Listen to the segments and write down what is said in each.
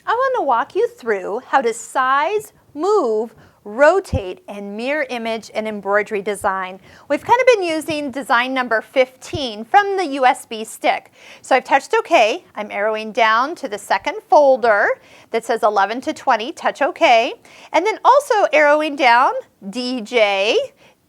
I want to walk you through how to size, move, rotate, and mirror image an embroidery design. We've kind of been using design number 15 from the USB stick. So I've touched OK. I'm arrowing down to the second folder that says 11 to 20, touch OK. And then also arrowing down DJ,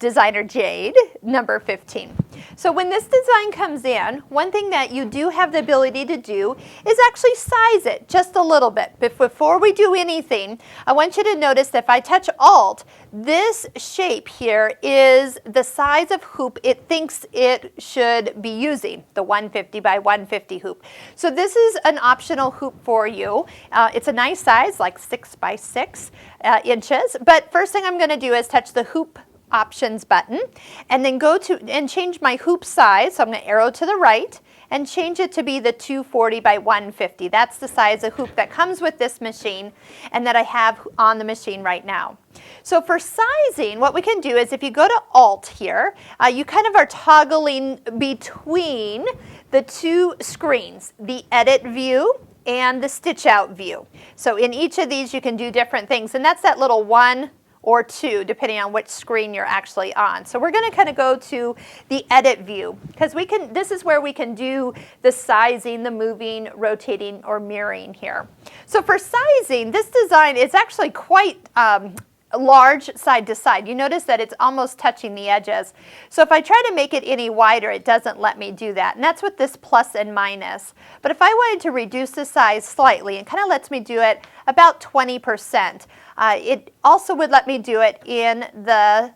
Designer Jade, number 15. So when this design comes in, one thing that you do have the ability to do is actually size it just a little bit. But before we do anything, I want you to notice that if I touch Alt, this shape here is the size of hoop it thinks it should be using, the 150 by 150 hoop. So this is an optional hoop for you. It's a nice size, like 6 by 6 inches. But first thing I'm going to do is touch the hoop options button and then go to and change my hoop size. So I'm going to arrow to the right and change it to be the 240 by 150. That's the size of hoop that comes with this machine and that I have on the machine right now. So for sizing, what we can do is if you go to Alt here, you kind of are toggling between the two screens, the edit view and the stitch out view. So in each of these you can do different things, and that's that little 1 or 2, depending on which screen you're actually on. So we're going to kind of go to the edit view, because this is where we can do the sizing, the moving, rotating, or mirroring here. So for sizing, this design is actually quite large side to side. You notice that it's almost touching the edges. So if I try to make it any wider, it doesn't let me do that. And that's with this plus and minus. But if I wanted to reduce the size slightly, it kind of lets me do it about 20%. It also would let me do it in the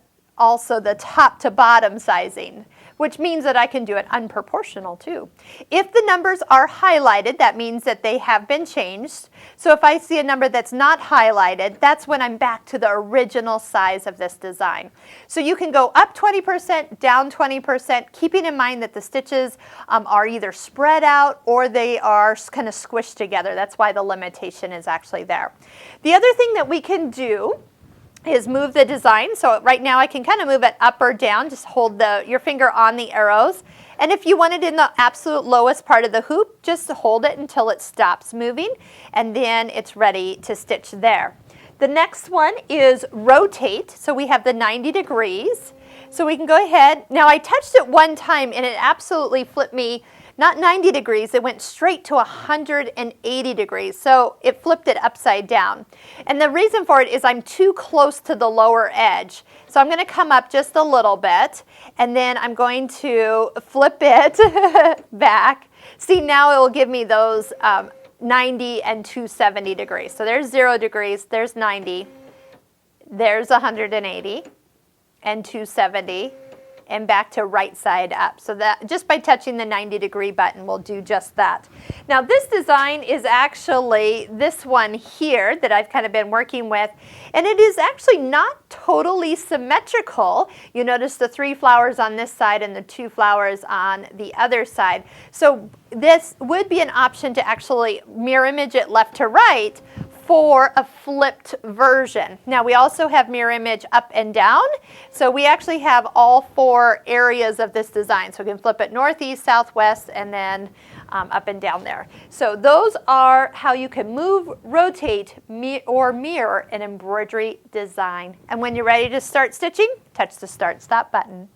top to bottom sizing, which means that I can do it unproportional too. If the numbers are highlighted, that means that they have been changed. So if I see a number that's not highlighted, that's when I'm back to the original size of this design. So you can go up 20%, down 20%, keeping in mind that the stitches are either spread out or they are kind of squished together. That's why the limitation is actually there. The other thing that we can do is move the design. So right now I can kind of move it up or down. Just hold your finger on the arrows. And if you want it in the absolute lowest part of the hoop, just hold it until it stops moving, and then it's ready to stitch there. The next one is rotate. So we have the 90 degrees. So we can go ahead. Now I touched it one time and it absolutely flipped me. Not 90 degrees, it went straight to 180 degrees. So it flipped it upside down. And the reason for it is I'm too close to the lower edge. So I'm going to come up just a little bit, and then I'm going to flip it back. See, now it will give me those 90 and 270 degrees. So there's 0 degrees, there's 90, there's 180, and 270. And back to right side up. So that just by touching the 90-degree button will do just that. Now this design is actually this one here that I've kind of been working with, and it is actually not totally symmetrical. You notice the 3 flowers on this side and the 2 flowers on the other side. So this would be an option to actually mirror image it left to right for a flipped version. Now we also have mirror image up and down, so we actually have all 4 areas of this design. So we can flip it northeast, southwest, and then up and down there. So those are how you can move, rotate, or mirror an embroidery design. And when you're ready to start stitching, touch the Start Stop button.